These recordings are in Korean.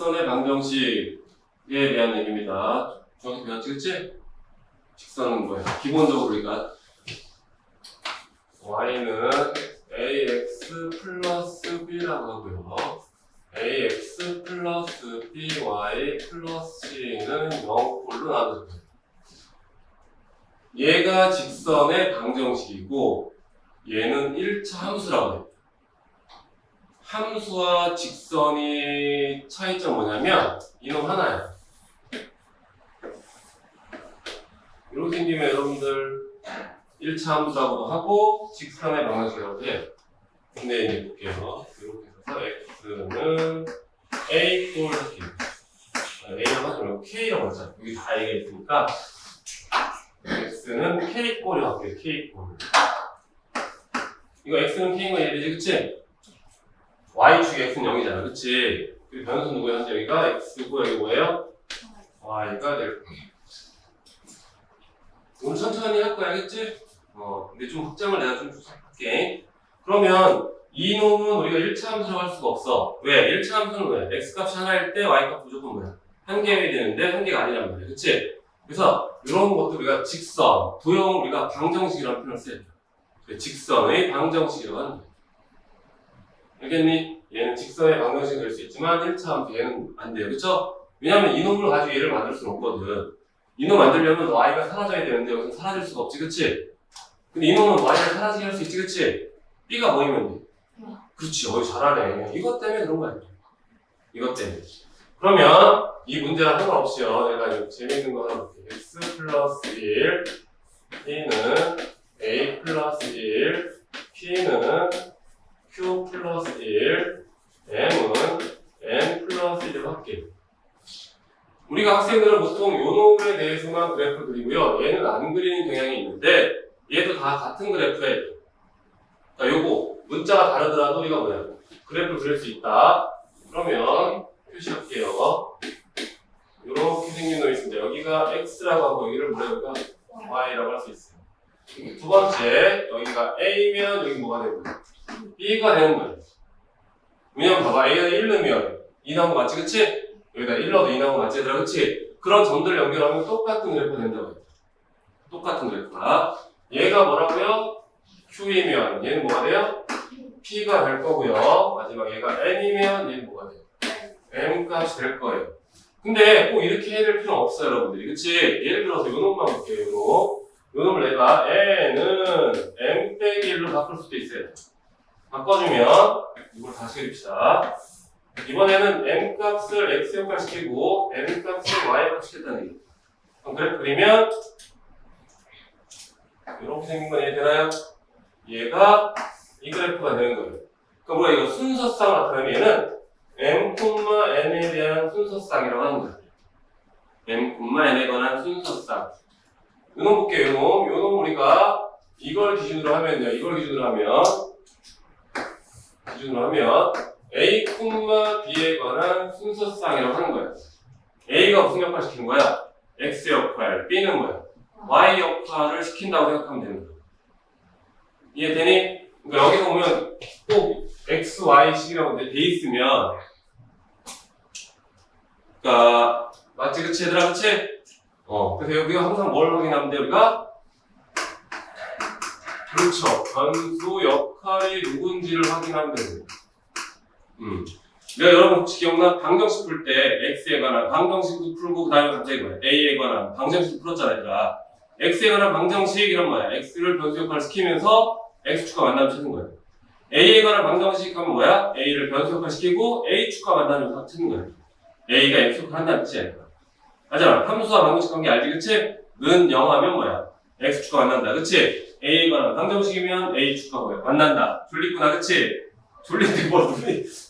직선의 방정식에 대한 얘기입니다. 정확히 배웠지, 그치? 직선은 뭐야? 기본적으로 우리가 y는 ax 플러스 b라고 하고요. ax 플러스 by 플러스 c는 0꼴로 나눠져요. 얘가 직선의 방정식이고 얘는 1차 함수라고 해요. 함수와 직선이 차이점 뭐냐면 이놈 하나야. 이렇게 생기면 여러분들 1차 함수라고도 하고 직선의 방정식이라고 해요. 근데 이제 볼게요. 이렇게 해서 x는 a 꼴 a라고 하지 말고 k라고 하자. 여기 다 a가 있으니까 x는 k 꼴이라고 할게요. k 꼴. 이거 x는 k인 거 이해되지, 그치? y축이 x는 0이잖아, 그치? 그리고 변수 누구야? 현재 여기가 x고 여기 뭐예요? y가 될 거예요. 오늘 천천히 할 거야, 알겠지? 근데 좀 확장을 내가 좀 할게. 그러면 이놈은 우리가 1차 함수라고 할 수가 없어. 왜? 1차 함수는 왜? x값이 하나일 때 y값 무조건 뭐야? 한 개여야 되는데 한 개가 아니란 말이야, 그치? 그래서 이런 것도 우리가 직선, 도형을 우리가 방정식이라는 표현을 써야 돼. 직선의 방정식이라고 하는 거야. 알겠니? 얘는 직선의 방정식이 될 수 있지만 1차 함수 얘는 안 돼요, 그쵸? 왜냐면 이놈을 가지고 얘를 만들 수는 없거든. 이놈 만들려면 y가 사라져야 되는데 여기서 사라질 수가 없지, 그치? 근데 이놈은 y가 사라지게 할 수 있지, 그치? b가 뭐이면 돼? 그렇지, 잘하네. 이것 때문에 그런 거야. 이것 때문에. 그러면 이 문제랑 상관없이요. 내가 이거 재밌는 거 하나 볼게. x 플러스 1, p는 a 플러스 1, p는 q 플러스 1, m은 n 플러스 1을 할게요. 우리가 학생들은 보통 요 놈에 대해서만 그래프를 그리고요. 얘는 안 그리는 경향이 있는데 얘도 다 같은 그래프에 그러니까 요거 문자가 다르더라도 우리가 뭐야? 그래프를 그릴 수 있다. 그러면 표시할게요. 이렇게 생긴 놈이 있습니다. 여기가 x라고 하고 여기를 뭐라고 y라고 할 수 있어요. 두 번째 여기가 a면 여기 뭐가 되고 b가 되는 거예요. 왜냐면 봐봐, a가 1 넣으면 2 나온 거 맞지, 그치? 여기다 1 넣어도 2 나온 거 맞지, 얘들아, 그치? 그런 점들을 연결하면 똑같은 그래프가 된다고 해요. 똑같은 그래프가. 얘가 뭐라고요? q이면 얘는 뭐가 돼요? p가 될 거고요. 마지막 얘가 n이면 얘는 뭐가 돼요? m 값이 될 거예요. 근데 꼭 이렇게 해야 될 필요는 없어요, 여러분들이. 그치? 예를 들어서 요 놈만 볼게요, 요 놈. 요 놈을 내가 n은 m 빼기 1로 바꿀 수도 있어요. 바꿔주면 이걸 다시 그립시다. 이번에는 m 값을 x 역할시키고 n 값을 y 역할시켰다는 얘기예요. 그럼 그래프 그리면 이렇게 생긴 건 이해되나요? 얘가 이 그래프가 되는 거예요. 그럼 우리가 이거 순서쌍 나타내면 얘는 m, n에 대한 순서쌍이라고 하는 거예요. m, n에 관한 순서쌍. 요놈 볼게요, 요놈. 요놈 우리가 이걸 기준으로 하면요. 이걸 기준으로 하면 a, b에 관한 순서쌍이라고 하는 거예요. a가 무슨 역할을 시키는 거야? x 역할, b는 뭐야? y 역할을 시킨다고 생각하면 되는 거예요. 이해되니? 그러니까 여기서 보면 꼭 x, y 식이라고 돼 있으면 그러니까 맞지, 그치, 얘들아, 그치? 그래서 여기가 항상 뭘 확인하면 돼, 우리가? 그렇죠. 변수 역할이 누군지를 확인하면 되는 거예요. 내가 여러분 혹시 기억나? 방정식 풀 때 x에 관한 방정식도 풀고 그 다음에 갑자기 뭐야? a에 관한 방정식 풀었잖아, 얘들아. x에 관한 방정식 이런 거야. x를 변수 역할을 시키면서 x축과 만나면 찾는 거예요. a에 관한 방정식 하면 뭐야? a를 변수 역할 시키고 a축과 만나면 찾는 거예요. a가 x축을 한다는 뜻이야. 맞아. 함수와 방정식 관계 알지, 그치? 는 0 하면 뭐야? x축과 만난다, 그치? a에 관한 방정식이면 a축과 뭐야? 만난다. 졸리구나, 그치? 졸린데 뭐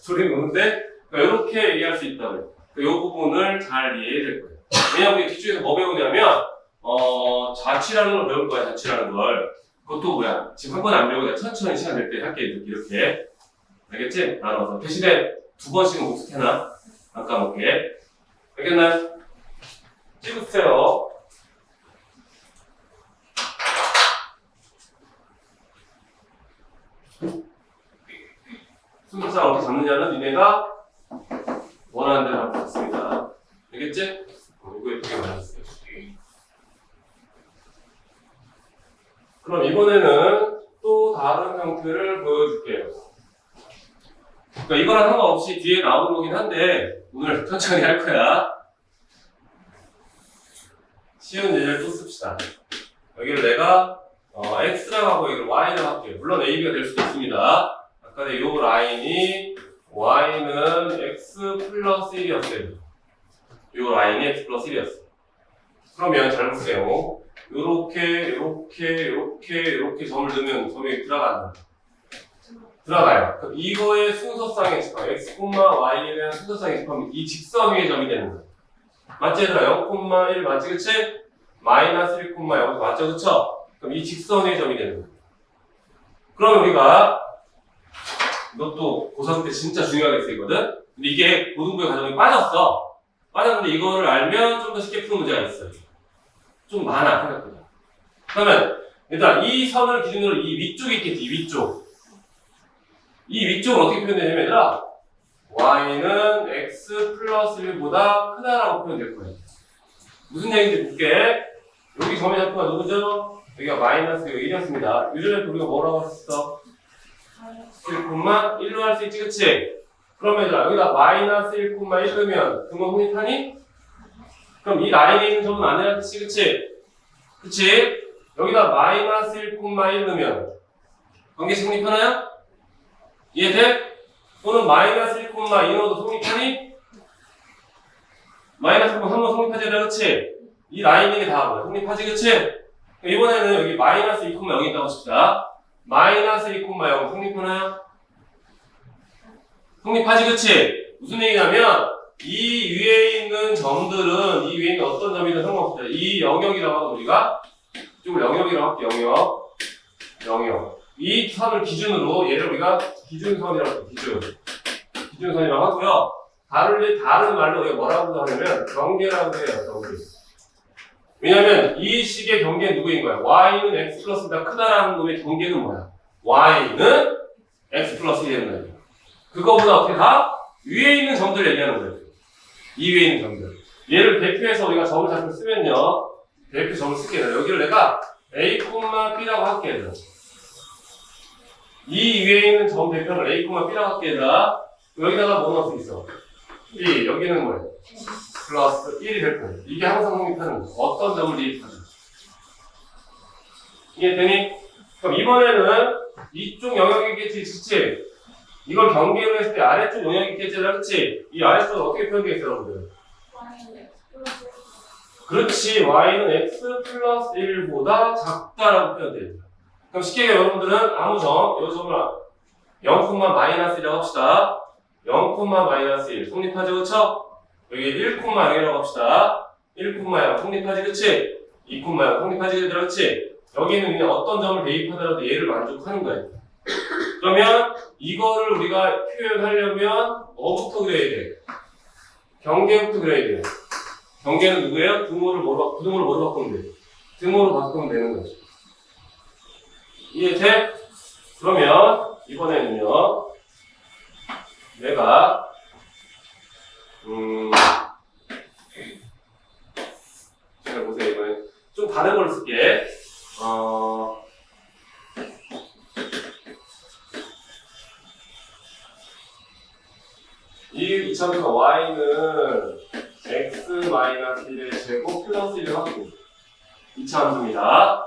둘이 노는데? 그러니까 이렇게 얘기할 수 있다고요. 이 부분을 잘 이해해야 될 거예요. 왜냐면 우리 기초에서 뭐 배우냐면 자취라는 걸 배울 거야, 자취라는 걸. 그것도 뭐야? 지금 한 번 안 배우고 내가 천천히 시간 될 때 할게, 이렇게. 알겠지? 나눠서. 대신에 2번씩은 복습해놔. 안 까먹게. 알겠나요? 찍으세요. 순서상 어떻게 잡느냐는 니네가 원하는 대로 잡을 수 있어. 요게 되게 많았어요. 그럼 이번에는 또 다른 형태를 보여줄게요. 그러니까 이거랑 상관없이 뒤에 나오는 거긴 한데 오늘 천천히 할 거야. 쉬운 예를 또 씁시다. 여기를 내가 x라고 하고 여기를 y라고 할게요. 물론 ab가 될 수도 있습니다. 아까 이 라인이 y는 x 플러스 1이었어요. 이 라인이 x 플러스 1이었어. 그러면 잘 보세요. 요렇게 점을 넣으면 점이 들어가요. 그럼 이거의 순서상의 집합, x, y에 대한 순서상의 집합이 이 직선 위의 점이 되는 거예요. 맞지 얘들아? 0,1 맞지 그치? 마이너스 1,0 맞죠 그쵸? 그럼 이 직선 위의 점이 되는 거예요. 그럼 우리가 이것도 고3 때 진짜 중요하게 쓰이거든? 근데 이게 고등부의 과정이 빠졌는데 이거를 알면 좀 더 쉽게 푸는 문제가 있어요. 좀 많아 생각보다. 그러면 일단 이 선을 기준으로 이 위쪽이 있겠지. 이 위쪽은 어떻게 표현되냐면 얘들아 y는 x 플러스 1보다 크다라고 표현될 거예요. 무슨 얘기인지 볼게. 여기 점의 좌표가 누구죠? 여기가 마이너스 1이었습니다. 요즘에 우리가 뭐라고 했어? 1,1로 할 수 있지 그치? 그러면 얘들아 여기다 마이너스 1,1 넣으면 등호 성립하니? 그럼 이 라인에 있는 점은 아니라 그치? 여기다 마이너스 1,1 넣으면 관계 성립하나요? 이해돼? 또는 마이너스 1,2 넣어도 성립하니? 마이너스 1,3 성립하지 않아 그치? 이 라인이 다 뭐야? 성립하지 그치? 이번에는 여기 마이너스 2,0이 있다고 칩시다. 마이너스 2,0 성립하나요? 성립하지 그치? 무슨 얘기냐면 이 위에 있는 점들은 이 위에 있는 어떤 점이든 상관없어요. 이 영역이라고 하고 우리가 이쪽을 영역이라고 할게. 영역. 이 선을 기준으로 얘를 우리가 기준선이라고 할게요. 기준선이라고 하고요. 다른 말로 우리가 뭐라고 하냐면 경계라고 해요. 경계. 왜냐면 이 식의 경계는 누구인 거야? y는 x 플러스보다 크다라는 놈의 경계는 뭐야? y는 x 플러스 1이 되는 거야. 그거보다 어떻게 다? 위에 있는 점들 얘기하는 거예요. 이 위에 있는 점들. 얘를 대표해서 우리가 점을 자꾸 쓰면요. 대표 점을 쓸게 돼요. 여기를 내가 a, b라고 할게 돼요. 이 위에 있는 점 대표를 a, b라고 할게 돼요. 여기다가 뭐 넣을 수 있어? b. 여기는 뭐예요? 플러스 1이 될 거예요. 이게 항상 성립하는 거예요. 어떤 점을 대입하는 거예요. 이해되니? 그럼 이번에는 이쪽 영역이겠지, 그치? 이걸 경계로 했을 때 아래쪽 영역이 있겠지, 그렇지? 이 아래쪽은 어떻게 표현되겠어요, 여러분들? 그렇지, y는 x 플러스 1보다 작다라고 표현됩니다. 그럼 쉽게 여러분들은 아무 점, 이 점을 0, 마이너스 1이라고 합시다. 0, 마이너스 1 성립하지, 그쵸? 여기 1,0이라고 합시다. 1,0 성립하지, 그치? 2,0 성립하지, 그렇지? 여기는 그냥 어떤 점을 대입하더라도 얘를 만족하는 거예요. 그러면 이거를 우리가 표현하려면 뭐부터 그려야 돼? 경계부터 그려야 돼요. 경계는 누구예요? 부등호를 뭐로 바꾸면 돼? 등호로 바꾸면 되는 거죠. 이해돼? 그러면 이번에는요. 내가 잘 보세요. 이번에 좀 다른 걸 쓸게. 이 이차함수가 y는 x-1의 제곱 플러스 1을 하고 이차함수입니다.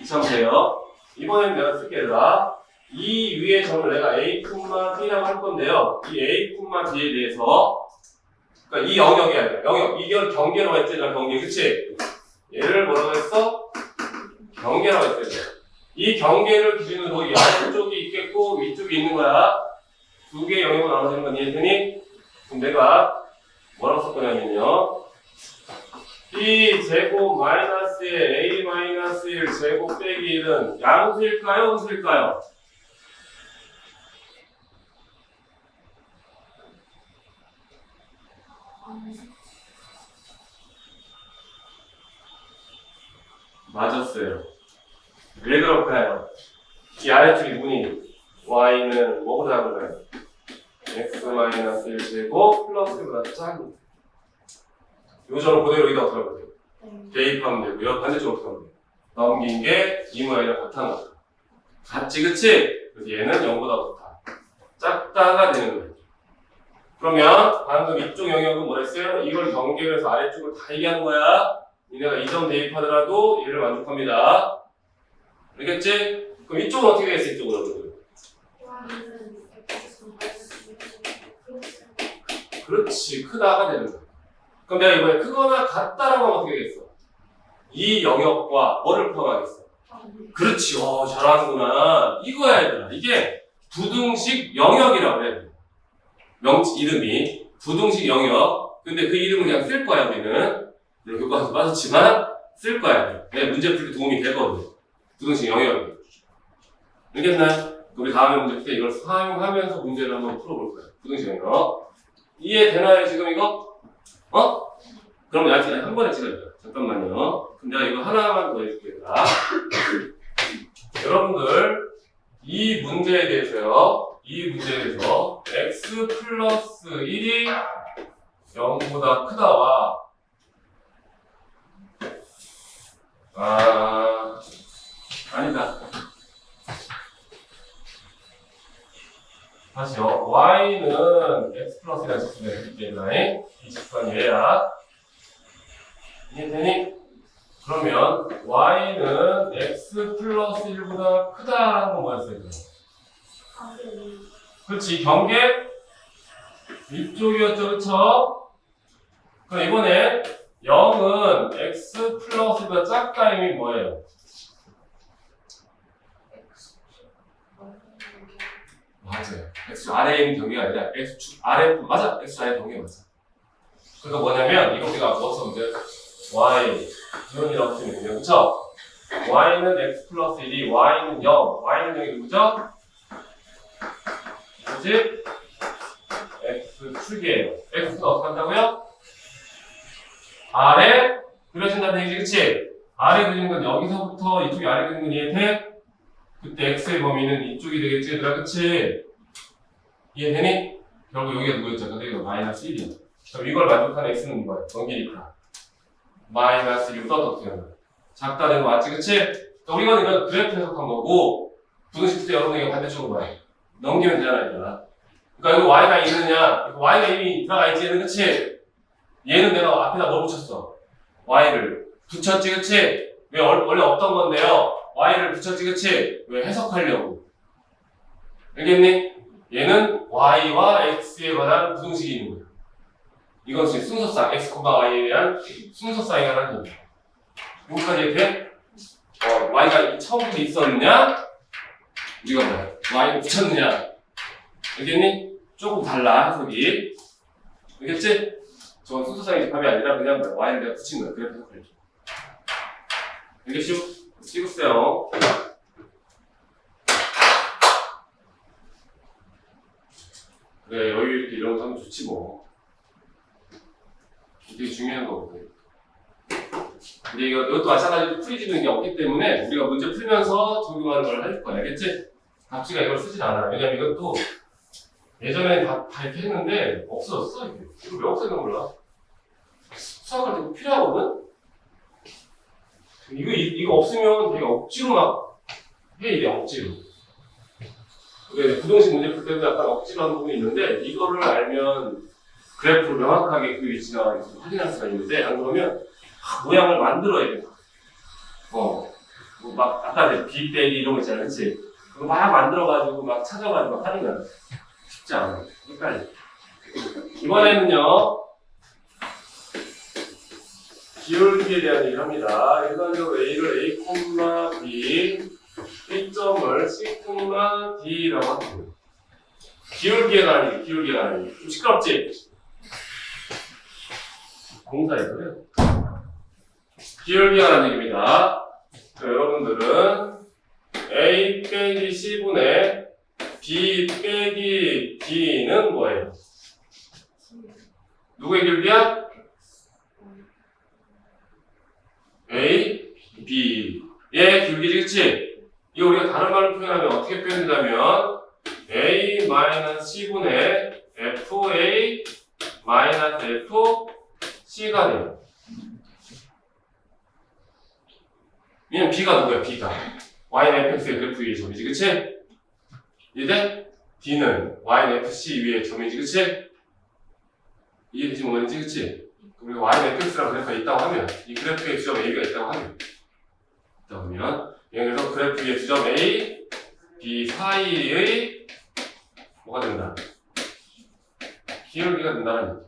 이차함수예요. 이번에는 내가 쓸게 얘들아. 이 위의 점을 내가 a, b라고 할 건데요. 이 a, b에 대해서 그러니까 이 영역이 아니라 영역 이걸 경계라고 했잖아. 경계 그치? 얘를 뭐라고 했어? 경계라고 했어요. 이 경계를 기준으로 이 아래쪽이 있겠고 위쪽이 있는 거야. 두 개의 영역으로 나눠지는 건 이해되니? 그럼 내가 뭐라고 쓸 거냐면요. b 제곱 마이너스의 a 마이너스 1 제곱 빼기 1은 양수일까요? 음수일까요? 맞았어요. 왜 그럴까요? 이 아래쪽이 문이 y는 뭐보다 작은 거예요? x-1 제곱 플러스 1보다 작은 거예요. 요 점을 그대로 여기다 어떻게 하면 돼요? 대입하면 되고요. 반대쪽으로 어떻게 하면 돼요? 넘긴 게 이 모양이랑 같다는 거죠. 같지, 그치? 그래서 얘는 0보다 같다. 작다가 되는 거예요. 그러면 방금 이쪽 영역은 뭐랬어요? 이걸 경계를 해서 아래쪽을 다 얘기하는 거야. 얘네가 이 점 대입하더라도 얘를 만족합니다. 알겠지? 그럼 이쪽은 어떻게 되겠어? 이쪽은? 그렇지, 크다가 되는 거야. 그럼 내가 이번에 크거나 같다라고 하면 어떻게 되겠어? 이 영역과 뭐를 포함하겠어? 그렇지, 잘하는구나. 이거야, 얘들아. 이게 부등식 영역이라고 해. 이름이 부등식 영역. 근데 그 이름은 그냥 쓸 거야, 우리는. 물론 교과서 빠졌지만 쓸 거야. 내 문제 풀 때 도움이 되거든. 부등식 영역이. 알겠나요? 우리 다음에 문제 풀 때 이걸 사용하면서 문제를 한번 풀어볼 거야. 부등식 영역. 이해되나요, 지금 이거? 그럼 아직 한 번에 찍어줄게요. 잠깐만요. 그럼 내가 이거 하나만 더 해줄게요. 여러분들, 이 문제에 대해서요. x 플러스 1이 0보다 크다와 아니다. 다시요. y는 x 플러스 1이라는 직선에 있겠나요? 이 직선이 얘야. 이해되니? 그러면 y는 x 플러스 1보다 크다라는 건 뭐였어요? 그렇지, 경계 이쪽이었죠, 그쵸? 그럼 이번에 0은 x 플러스보다 작다 이미 뭐예요? 맞아요. x 아래에 있는 경계가 아니라 x축 아래, 맞아, x 아래 경계 맞아. 그러니까 뭐냐면 이거 우리가 앞서 이제 y 이라고 쓰면 돼요, 그쵸? y는 x 플러스 1이 y는 0, y는 0이 누구죠? 뭐지? x축이에요. x가 어떻게 한다고요? 아래 그려진다는 얘기지, 그치? 아래 그리는 건 여기서부터 이쪽이 아래 그리는 건 이해돼? 그때 x의 범위는 이쪽이 되겠지, 얘들아, 그치? 이해되니? 결국 여기가 누구였죠? 근데 이거 마이너스 1이야. 그럼 이걸 만족하는 x는 뭐야? 넘기니까 마이너스 1보다 더 크잖아. 작다 되는 거 맞지, 그치? 그러니까 우리가 이건 그래프 해석한 거고 부등식 때 여러분 이거 반대쪽으로 봐요. 넘기면 되잖아, 얘들아. 그러니까 여기 y가 있느냐? y가 이미 들어가 있지, 얘는, 그치? 얘는 내가 앞에다 뭘 붙였어? y를 붙였지, 그치? 왜 원래 없던 건데요? y를 붙였지, 그치? 왜 해석하려고? 알겠니? 얘는 y와 x에 관한 부등식이 있는 거야. 이건 지금 순서상 x, y에 대한 순서상이 하는 거야. 여기까지 이렇게 y가 처음부터 있었느냐? 우리가 뭐야? y를 붙였느냐? 알겠니? 조금 달라, 해석이. 알겠지? 저건 순서상의 집합이 아니라 그냥 뭐야? y를 내가 붙인 거야. 그래서 해석할게. 알겠죠? 찍으세요. 그래, 여유 있게 이런 거 하면 좋지 뭐. 되게 중요한 거거든. 근데 이것도 마찬가지로 풀이지는 게 없기 때문에 우리가 문제 풀면서 적용하는 걸 할 거야. 알겠지? 답지가 이걸 쓰진 않아. 왜냐면 이것도 예전에 다 이렇게 했는데 없어졌어, 이게. 이거 왜 없어졌나 몰라. 수학할 때 필요하거든? 이거 없으면 되게 억지로 막 해, 이래, 억지로. 왜 부등식 문제 풀 때도 약간 억지로 하는 부분이 있는데 이거를 알면 그래프를 명확하게 그 위치가 확인할 수가 있는데 안 그러면 모양을 만들어야 돼. 막 아까 비 빼기 이런 거 있잖아, 그치? 그거 막 만들어가지고 막 찾아가지고 막 하는 거야. 쉽지 않아. 헷갈려. 이번에는요 기울기에 대한 얘기를 합니다. 일반적으로 a를 a, b B점을 C,D라고 합니다. 기울기에 관한 얘기, 기울기에 관한 얘기. 좀 시끄럽지? 공사에 그래요. 기울기에 관한 얘기입니다. 자, 여러분들은 A 빼기 C분의 B 빼기 D는 뭐예요? 누구의 기울기야? A, B의 기울기지, 그치? 이거 우리가 다른 말로 표현하면 어떻게 표현한다면 A-C분의 FA-F C가 돼요. 왜냐면 B가 누구야? B가 Y는 fx의 그래프 위의 점이지, 그치? 이제 D는 Y는 fc 위의 점이지, 그치? 이해되지 뭐인지, 그치? 우리가 Y는 fx라고 그래프가 있다고 하면 이 그래프의 두 점 A가 있다고 하면 예를 들어서 그래프 위의 두 점 A, B 사이의 뭐가 된다? 기울기가 된다는 얘기.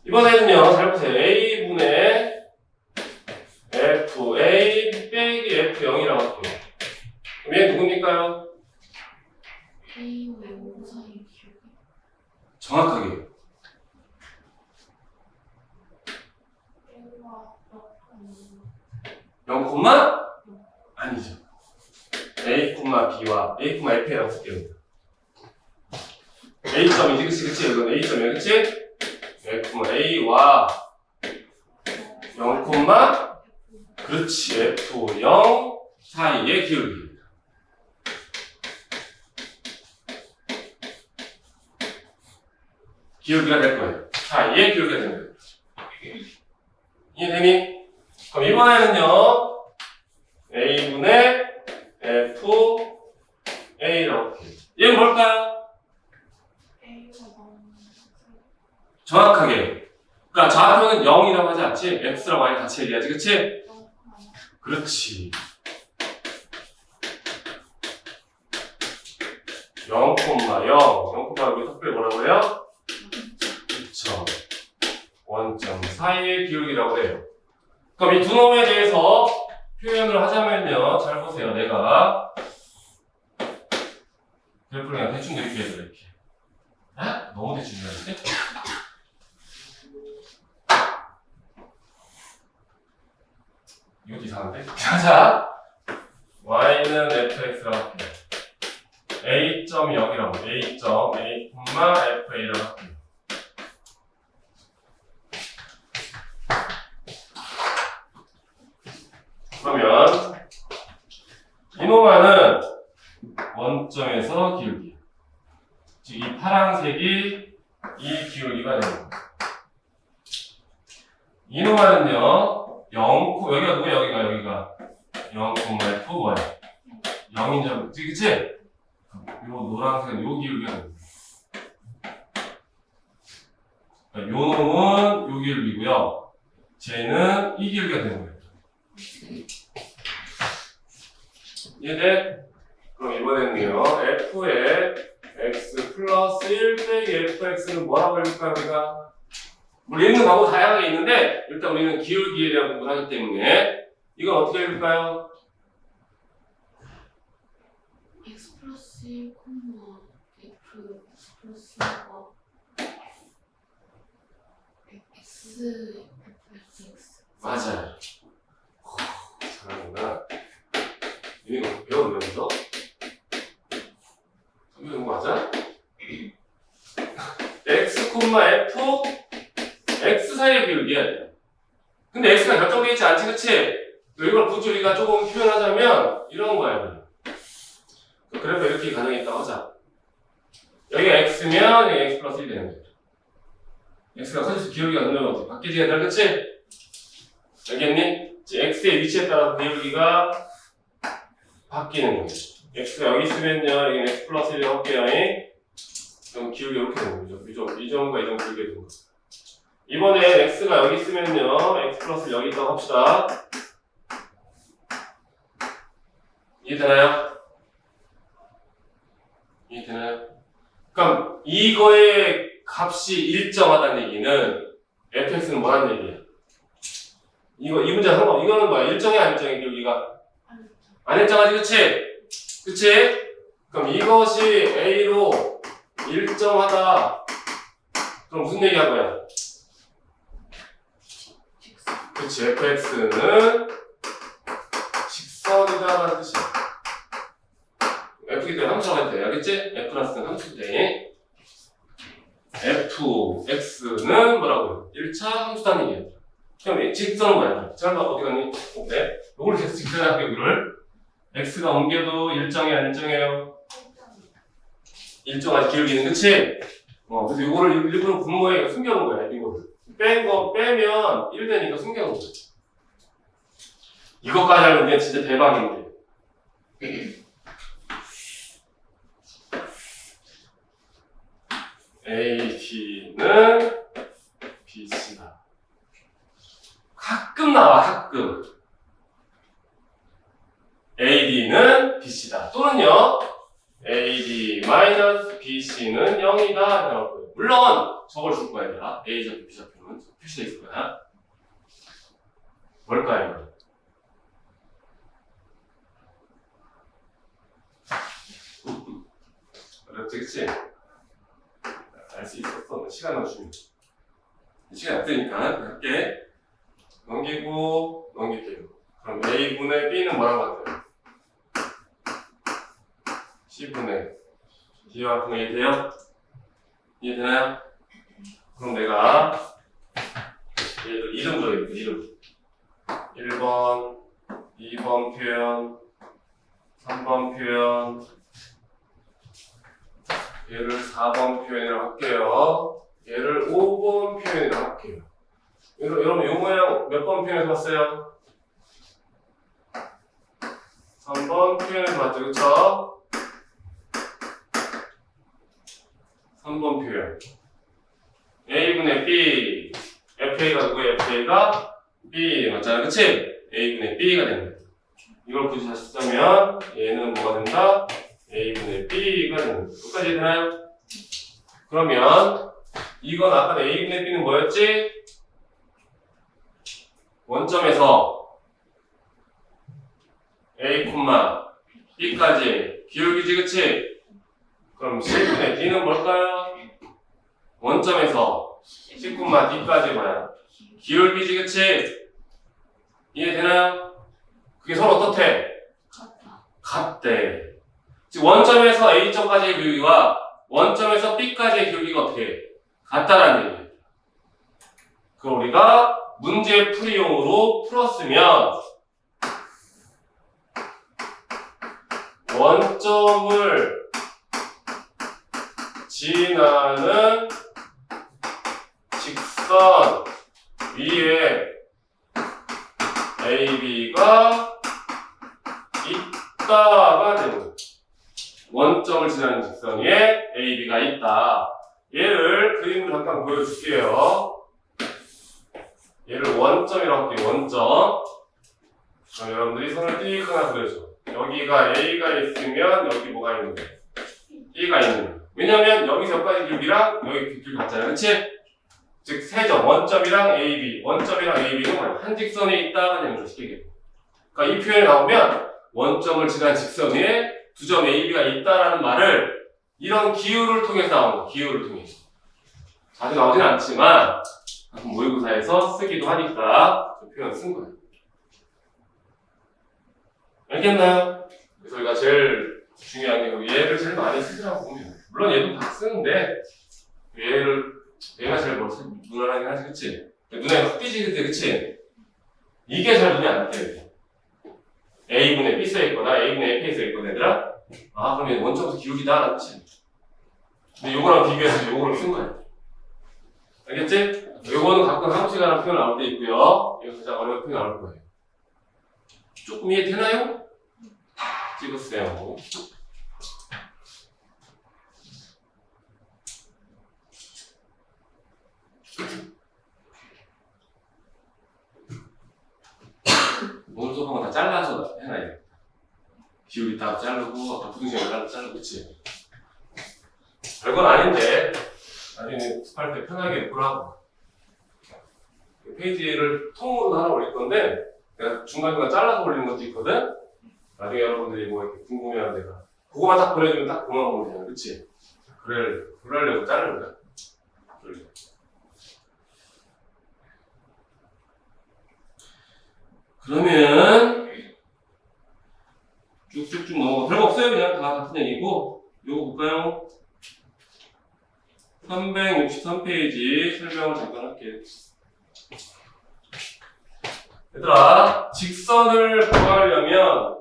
이번에는요, 잘 보세요. A분의 FA 빼기 F0이라고 할게요. 그럼 얘 누굽니까요? A와 0 사이 기울기. 정확하게. A와 0, 콤마? 아니죠. A, B와 A, F라고 쓸게요. A점이지, 그치? 이건 A점이야, 그치? F, A와 0, 그렇지. F0 사이의 기울기입니다. 기울기가 될 거예요. 사이의 기울기가 되는 거예요. 이해되니? 그럼 이번에는요, A분의 F, A라고 해요. 얘는 뭘까요? A와 0 정확하게. 그러니까 좌표는 0이라고 하지 않지? X랑 Y를 같이 얘기하지, 그치? 그렇지. 0, 0, 여기 특별히 뭐라고 해요? 2점, 원점 사이의 기울기라고 해요. 그럼 이 두 놈에 대해서 표현을 하자면요. 잘 보세요. 내가 그래프를 그냥 대충 그릴게요. 이렇게. 아? 너무 대충 그렸는데? 이것도 이상한데? 자, y는 fx라고 할게요. a.0이라고 a.a, fa라고 할게요. 그러면 이노마는 원점에서 기울기, 즉 이 파란색이 이 기울기가 됩니다. 이노마는요 0, 여기가 누구야? 여기가 0, F 뭐야? 0인 점, 그치? 요 노란색은 요 기울기가 됩니다. 그러니까 요 놈은 요 기울기고요, 쟤는 이 기울기가 되는 거예요. 이해돼? 그럼 이번에는요, f의 x 플러스 1 빼기 fx는 뭐라고 읽을까요, 우리가? 우리 읽는 방법 다양하게 있는데, 일단 우리는 기울기에 대한 공부를 하기 때문에, 이건 어떻게 읽을까요? x 플러스 1, f 플러스 1과 x fx. 맞아요. 잘하는구나. 이거 배워보면서? 이거 맞아? x, f, x 사이의 기울기야 돼. 근데 x가 결정되어 있지 않지, 그치? 이걸 굳이 우리가 조금 표현하자면 이런 거야. 그래프 이렇게 가정했다고 하자. 여기가 x면 여기 x 플러스 1이 되는 거야. x가 커져서 기울기가 넣는 어떻게 바뀌지가 돼, 그치? 알겠니? x의 위치에 따라서 기울기가 바뀌는 거예요. x가 여기 있으면요, 여기 x 플러스 1을 할게요. 그럼 기울기 이렇게 되는 거죠. 이 점과 이 점 기울기 되는 거죠. 이번에 x가 여기 있으면요, x 플러스 1 여기 있다고 합시다. 이해되나요? 이해되나요? 그럼 이거의 값이 일정하다는 얘기는 fx는 뭐라는 얘기야? 이 문제 상관, 이거는 뭐야? 일정해, 안 일정해, 기울기가? 안 일정하지, 그치? 그치? 그럼 이것이 A로 일정하다. 그럼 무슨 얘기 한 거야? 그치, fx는 직선이다라는 뜻이야. f기 때문에 함수라고 했대, 알겠지? f는 함수 때 fx는 뭐라고요? 1차 함수다는 얘기야. 그럼 직선은 뭐야? 잘 봐, 어디 갔니? 네. 요걸 계속 직선할게요, 여기를. x가 옮겨도 일정해, 안 일정해요? 일정하지, 기울기는, 그치? 그래서 요거를 일부러 분모에 숨겨놓은 거야, 이거를. 뺀 거 빼면 1 되니까 숨겨놓은 거야. 이것까지 알면 그냥 진짜 대박인데. AD는 BC다. 가끔 나와, 가끔. AD는 BC다. 또는요, AD-BC는 0이다. 나올 거예요. 물론, 저걸 줄 거야, 얘들아. A좌표, B좌표는 표시되어 있을 거야. 뭘까요? 어렵지, 그치? 알 수 있었어. 시간만 주면. 시간 없으니까 할게. 넘기고 넘길게요. 그럼 A분의 B는 뭐라고 같아요? C분의 D와 분의 A 돼요? 이해되나요? 그럼 내가 얘들 이름 줘야겠다. 이름 1번 2번 표현 3번 표현 얘를 4번 표현이라고 할게요. 얘를 5번 표현이라고 할게요. 여러분 요 모양 몇 번 표현해서 봤어요? 3번 표현해서 봤죠, 그쵸? 3번 표현 A분의 B FA가 누구예요? FA가 B 맞잖아, 그치? A분의 B가 됩니다. 이걸 굳이 다시 쓰자면 얘는 뭐가 된다? A분의 B가 됩니다. 끝까지 되나요? 그러면 이건 아까 A분의 B는 뭐였지? 원점에서 A, B까지 기울기지, 그치? 그럼 C분의 D는 뭘까요? 원점에서 C, D까지 뭐야? 기울기지, 그치? 이해되나요? 그게 서로 어떻대? 같대. 즉 원점에서 A점까지의 기울기와 원점에서 B까지의 기울기가 어떻게 해? 같다라는 얘기예요. 그럼 우리가 문제 풀이용으로 풀었으면 원점을 지나는 직선 위에 AB가 있다가 되는 거예요. 원점을 지나는 직선 위에 AB가 있다. 얘를 그림으로 잠깐 보여줄게요. 얘를 원점이라고 할게요. 원점. 그럼 여러분들이 손을 띡 하나 그려줘. 여기가 A가 있으면 여기 뭐가 있는 거야? B가 있는 거야. 왜냐면 여기서 여기까지 길이랑 여기 길이 같잖아요. 그치? 즉 세점 원점이랑 AB 원점이랑 AB는 뭐야? 한 직선에 있다가 되는 거죠. 쉽게. 그러니까 이 표현이 나오면 원점을 지난 직선 위에 두 점 AB가 있다라는 말을 이런 기호를 통해서 나오는 거야. 기호를 통해서. 자주 나오진 않지만 가끔 모의고사에서 쓰기도 하니까 그 표현 쓴 거예요. 알겠나요? 그래서 우리가 제일 중요한 게 얘를 제일 많이 쓰더라고 보면. 물론 얘도 다 쓰는데 얘가 제일 무난하긴 하지, 그치? 눈에 확 띄지, 그치? 이게 잘 눈에 안 띄어요. A분의 B 써있거나 A분의 A 써있거나 얘들아. 아, 그럼 얘 원점부터 기울기다, 그치? 근데 요거랑 비교해서 요거를 쓴 거야. 알겠지? 요거는 가끔 함수가라는 표현 나올 때 있고요. 이거 가장 어려운 표현 나올 거예요. 조금 이해되나요? 찍었어요. 오늘 수업한 거 다 잘라서 해놔야 돼. 기울기 다 자르고, 아까 부등식을 자르고, 그치? 별건 아닌데, 나중에 수업할 때 편하게 보라고. 페이지를 통으로 하나 올릴 건데, 내가 중간중간 잘라서 올리는 것도 있거든? 나중에 여러분들이 뭐 이렇게 궁금해하는 데가. 그거만 딱 보내주면 딱 고마운 거잖아, 그치? 그러려고 자르는 거야. 그러면 쭉쭉쭉 넘어가. 별거 없어요. 그냥 다 같은 얘기고. 요거 볼까요? 363페이지 설명을 잠깐 할게요. 얘들아, 직선을 구하려면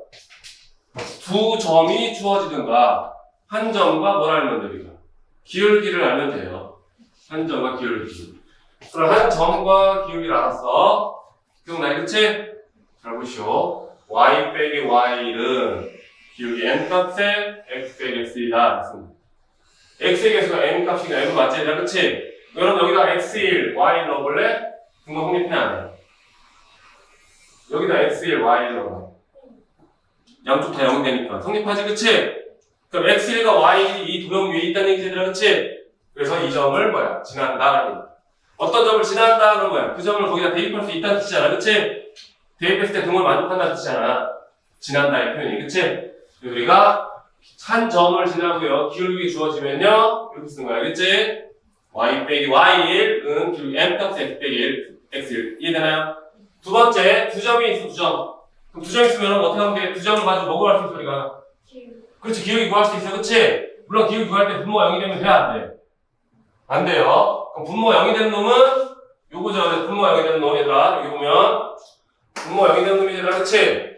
두 점이 주어지든가 한 점과 뭘 알면 돼, 우리가? 기울기를 알면 돼요. 한 점과 기울기. 그럼 한 점과 기울기를 알았어. 기억나, 그치? 잘 보시오. y 빼기 y는 기울기 n 값에 x 빼기 x이다. x의 개수가 n 값이니까 n 맞지? 얘들아, 그치? 여러분 여기다 x1, y 넣어볼래? 분모 성립해 안 해? 여기다 x1, y 넣어. 양쪽 다 0이 되니까 성립하지, 그치? 그럼 x1과 y 이 도형 위에 있다는 얘기지, 얘들아, 그치? 그래서 이 점을 뭐야? 지난다. 어떤 점을 지난다 그런 거야. 그 점을 거기다 대입할 수 있다는 뜻이잖아, 그치? 대입했을 때 등을 만족한다는 뜻이잖아. 지난다의 표현이, 그치? 우리가 한 점을 지나고요. 기울기 주어지면요. 이렇게 쓰는 거야, 그치? y 빼기 y1은 기울기 m 값 x 빼기 1, x1. 이해되나요? 두 번째, 두 점이 있어, 두 점. 그럼 두 점 있으면 어떻게 하면 돼? 두 점을 가지고 뭐 구할 수 있어, 우리가? 그렇지, 기울기 구할 수 있어, 그치? 물론 기울기 구할 때 분모가 0이 되면 돼, 안 돼? 안 돼요. 그럼 분모가 0이 되는 놈은 요거죠. 분모가 0이 되는 놈, 얘들아. 여기 보면 분모가 0이 되는 놈이 얘들아, 그치?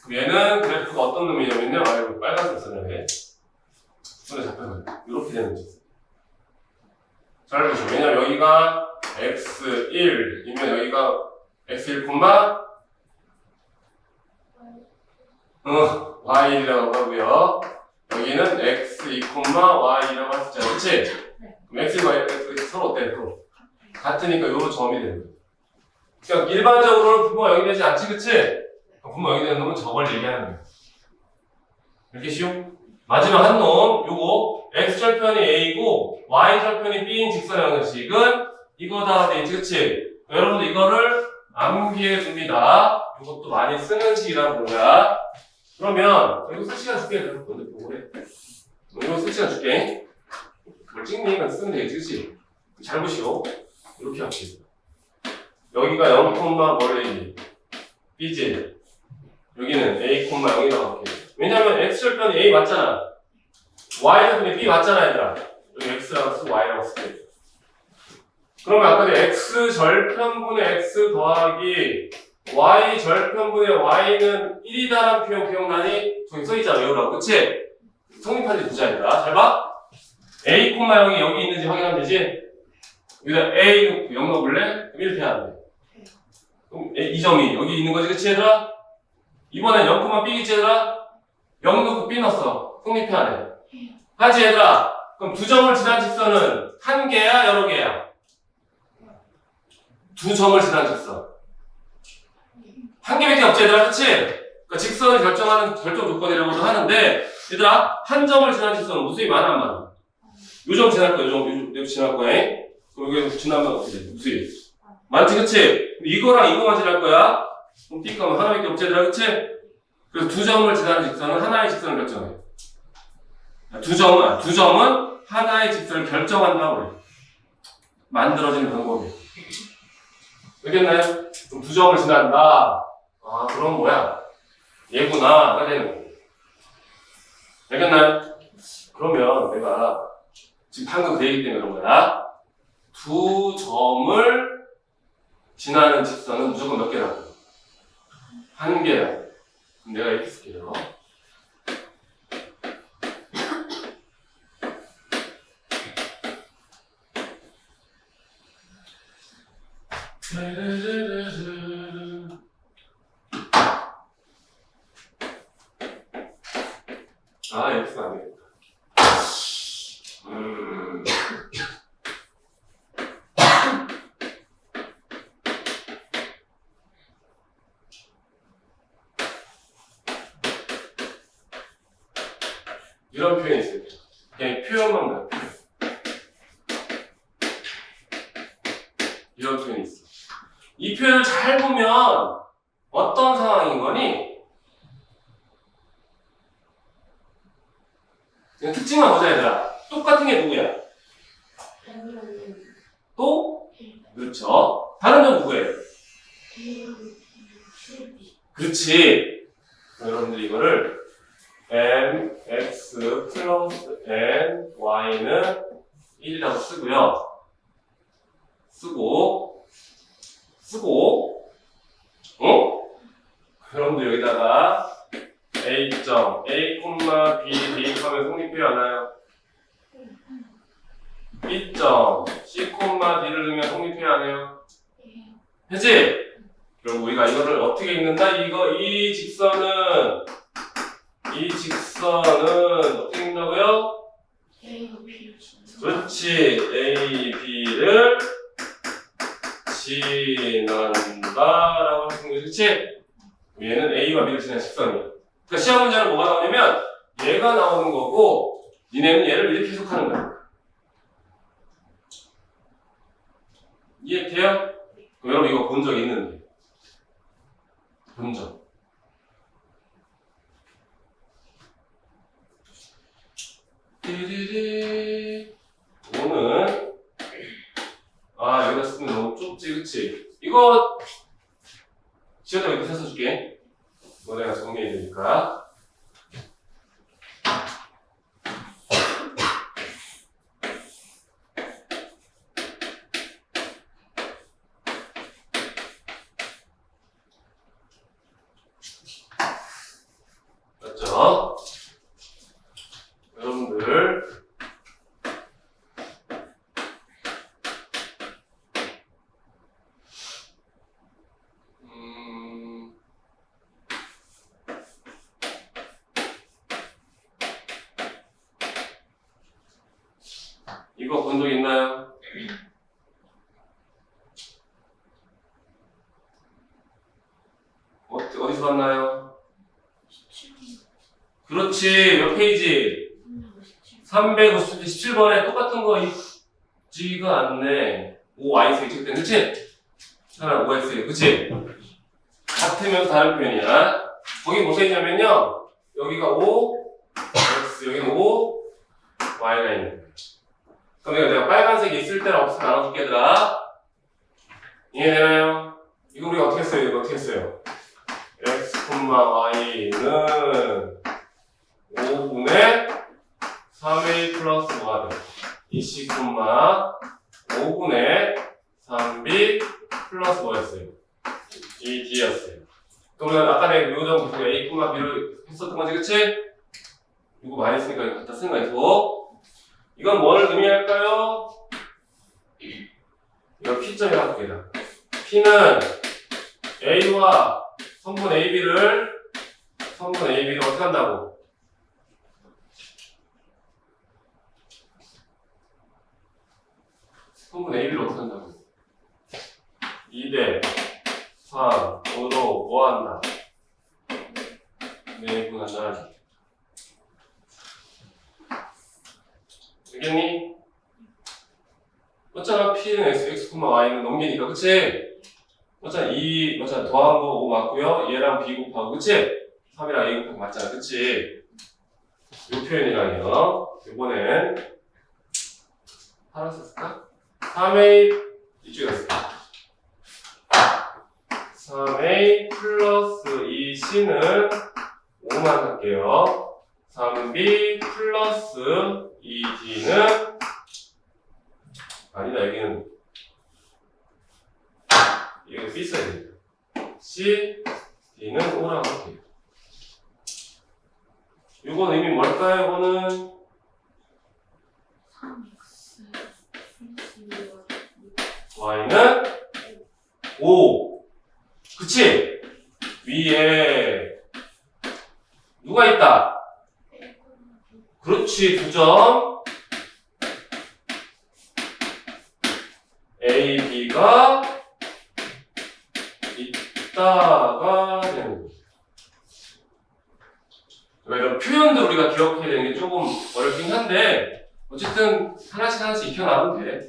그럼 얘는 그래프가 어떤 놈이냐면요. 아이고, 빨간색 쓰네. 손에 잡혀서 이렇게 되는 지. 잘 보시오. 왜냐면 여기가 x1이면 여기가 x1, y1이라고 하고요. 여기는 x2, y라고 할 수 있잖아, 그치? 그럼 x1과 x 서로 어때? 같으니까 요로 점이 되는 거야. 그러니까 일반적으로는 분모가 0이 되지 않지, 그치? 분모 0이 되는 놈은 저걸 얘기하는 거야. 이렇게 쉬워? 마지막 한 놈, 요거 x절편이 a이고 y절편이 b인 직선의 방식은 이거다 돼 있지, 그치? 여러분들 이거를 암기해 줍니다. 이것도 많이 쓰는 식이라고 거야. 그러면 이거 쓸 시간 줄게. 먼저 보고 그래. 이거 쓸 시간 줄게. 그걸 찍니? 이건 쓰면 되겠지, 그치? 잘 보시오. 이렇게 합시다. 여기가 0, 뭐래, b지? 여기는 a, 0이라고 할게. 왜냐면 x절편이 a 맞잖아. y절편이 b 맞잖아, 얘들아. 여기 x라고 쓰고 y라고 쓸게. 그러면 아까 내 x절편분의 x 더하기 y절편분의 y는 1이다라는 표현 기억나니? 저기 써있잖아, 외우라고. 그치? 성립하지 보자, 얘들아. 잘 봐. a, 0이 여기 있는지 확인하면 되지? 여기다 a 0 넣어볼래? 그럼 이렇게 해야 돼. 그럼 이 점이 여기 있는 거지, 그치, 얘들아? 이번엔 0, b겠지, 얘들아? 0 넣고 b 넣었어. 성립해 안 해? 하지, 얘들아? 그럼 두 점을 지난 직선은 한 개야, 여러 개야? 두 점을 지난 직선. 한 개밖에 없지, 얘들아, 그치? 그러니까 직선을 결정하는 결정 조건이라고도 하는데, 얘들아, 한 점을 지난 직선은 무수히 많아, 안 많아? 요 점 지날 거야, 요 점 지날 거야. 그럼 여기 지나면 어떻게 돼? 무수히. 많지, 그치? 이거랑 이거만 지날 거야. 그럼 B 값은 하나밖에 없지, 얘들아, 그치? 그래서 두 점을 지나는 직선은 하나의 직선을 결정해. 두 점은 하나의 직선을 결정한다고 그래. 만들어지는 방법이에요. 알겠나요? 그럼 두 점을 지난다. 아, 그럼 뭐야? 얘구나. 가 되는 거예요. 알겠나요? 그러면 내가 지금 방금 그 얘기 때문에 그런 거야. 두 점을 지나는 직선은 무조건 몇 개라고? 한 개라고. 그럼 내가 이렇게 쓸게요. 아, X가 안 되겠다. 이런 표현이 있어요. 그냥 표현만 봐요. 이런 표현이 있어. 이 표현을 잘 보면 어떤 상황인 거니? 그냥 특징만 보자, 얘들아. 똑같은 게 누구야? 또? 그렇죠. 다른 점 누구예요? 그렇지. 여러분들 이거를 mx 플러스 n y는 1이라고 쓰고 여러분들 여기다가 a.a, b 대입하면 성립해야 하나요? b.c C, D를 넣으면 성립해야 안 해요? 해요. 그치? 그럼 우리가 이거를 어떻게 읽는다? 이 직선은 어떻게 읽는다고요? A와 B를 지나서. 그렇지. A, B를 지난다라고 하는 거지. 그치? 얘는 A와 B를 지나는 직선이야. 그러니까 시험 문제는 뭐가 나오냐면 얘가 나오는 거고 니네는 얘를 이렇게 해석하는 거야. 이해돼요? 그럼 여러분 이거 본 적 있는데. 본 적. 띠리리. 이거는 여기다 쓰면 너무 좁지, 그치? 이거 지어다 여기 써줄게. 이거 내가 정리해야 되니까. 맞죠? 여러분들 이거 본 적 있나요? 어디서 봤나요? 17번. 그렇지. 몇 페이지? 357. 357번에 똑같은 거 있지가 않네. 5x 측된 그치? 하나 5x 그치? 같으면 다른 표현이야. 거기 뭐 써있냐면요. 여기가 5, x 여기는 5, y가 있는 거야. 그럼 내가 빨간색이 있을 때랑 없을 때 나눠줄게 얘들아. 이해되나요? 이거 우리가 어떻게 써요? 이거 어떻게 써요? x, y는 5분의 3a 플러스 5가 돼. 이 c, 5분의 3b 플러스 뭐였어요? 이 d였어요. 그럼 우리가 아까 내가 요정 부분 a, b를 했었던 거지, 그치? 이거 많이 쓰니까 이거 갖다 쓰는 거야, 계속. 이건 뭘 의미할까요? 이건 p점이라고 합니다. p는 a와 성분 ab를 어떻게 한다고? 성분 AB를 어떻게 한다고? 2대 3으로 뭐 한다? 내분한다. 알겠니? 어쩌나 P는 X, Y는 넘기니까, 그치? 어쩌나 더한 거 5 맞고요. 얘랑 B 곱하고, 그치? 3이랑 A 곱하고 맞잖아, 그치? 이 표현이랑요. 이번엔 하나 쓸까? 3A 이쪽에 쓸까? 3A 플러스 2C는 5만 할게요. 3B 플러스 2D는 아니다, 여기는 B 써야 됩니다. C, D는 5라고 할게요. 이건 의미 뭘까요, 이거는? 3x 플러스 Y는 5. 그치? 위에 누가 있다? 그렇지, 2점. A, B가 있다가 되는 거죠. 이런 표현들 우리가 기억해야 되는 게 조금 어렵긴 한데 어쨌든 하나씩 익혀나가면 돼.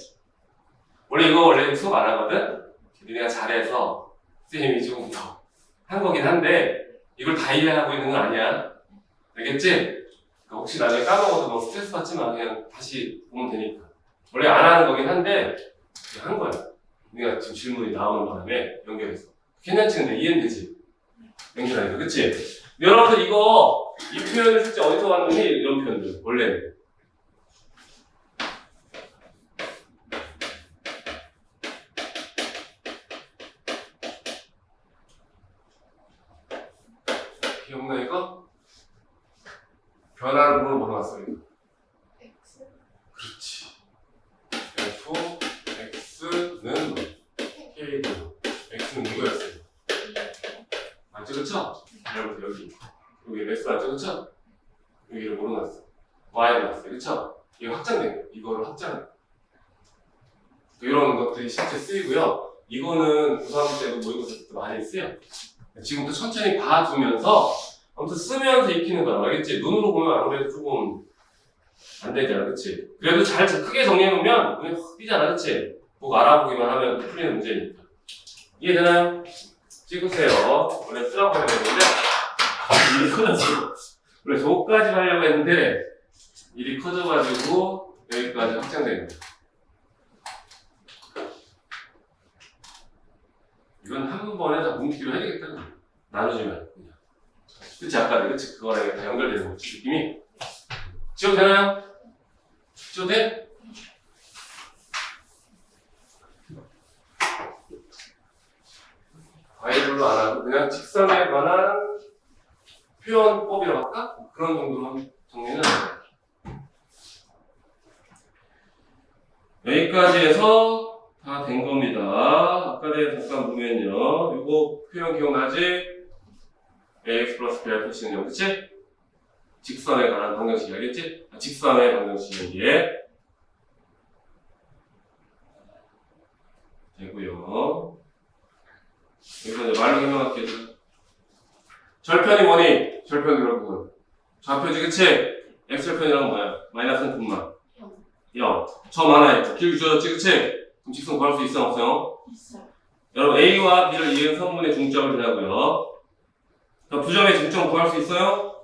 원래 수업 안 하거든? 니네가 잘해서 쌤이 조금 더 한 거긴 한데 이걸 다 이해하고 있는 건 아니야. 알겠지? 그러니까 혹시 나중에 까먹어도 너 스트레스 받지 마. 그냥 다시 보면 되니까. 원래 안 하는 거긴 한데 그냥 한 거야. 네가 지금 질문이 나오는 바람에 연결해서. 괜찮지? 근데 이해는 되지? 연결하니까. 그치? 여러분들 이 표현을 실제 어디서 왔느니? 이런 표현들. 원래는. 기억나 이거? 변화를 뭐로 물어봤어요? x 그렇지. F 맞죠? 그쵸? 여기부터 여기 x 맞죠? 그쵸? 여기를 뭐로 놨어? y로 놨어요. 그쵸? 이거 확장된 거예요. 이거를 확장한 이런 것들이 실제 쓰이고요. 이거는 고3 때도 모의고사 때도 많이 쓰여요. 지금부터 천천히 봐두면서 아무튼 쓰면서 익히는 거야. 알겠지? 눈으로 보면 아무래도 조금 안 되잖아. 그치? 그래도 잘 크게 정리해놓으면 눈에 확 띄잖아. 그치? 꼭 알아보기만 하면 또 풀리는 문제니까. 이해되나요? 찍으세요. 원래 쓰라고 해야 되는데 일이 커져가지고 원래 저거까지 하려고 했는데 일이 커져가지고 여기까지 확장된 거야. 이건 한 번에 다 뭉티기로 해야 되겠다. 나눠주면 그냥. 그치? 아까 그치? 그거랑 다 연결되는 거지 느낌이. 지워도 되나요? 지워도 돼? 과외별로 안 하고 그냥 직선에 관한 표현법이라고 할까? 그런 정도로 정리는 안 돼요. 여기까지 해서 다 된 겁니다. 아까 전에 잠깐 보면요. 이거 표현 기억나지? ax 플러스 br 표시는 0, 그치? 직선에 관한 방정식 알겠지? 직선의 방정식이에 되고요. 여기서 이제 말로 설명할게요. 절편이 뭐니? 절편 결국은 좌표지 그치? x절편이란 뭐야? 마이너스는 분만 0. 점 하나 있고 길이 주어졌지 그치? 그럼 직선 구할 수 있어 없어요? 있어요. 여러분 a와 b를 이은 성분의 중점을 지나고요. 그럼 두 점의 중점 구할 수 있어요?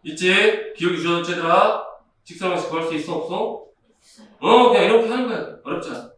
있지? 기울기 주어졌지 얘들아? 직선을 구할 수 있어 없어? 있어요. 그냥 이렇게 하는 거야. 어렵지 않아.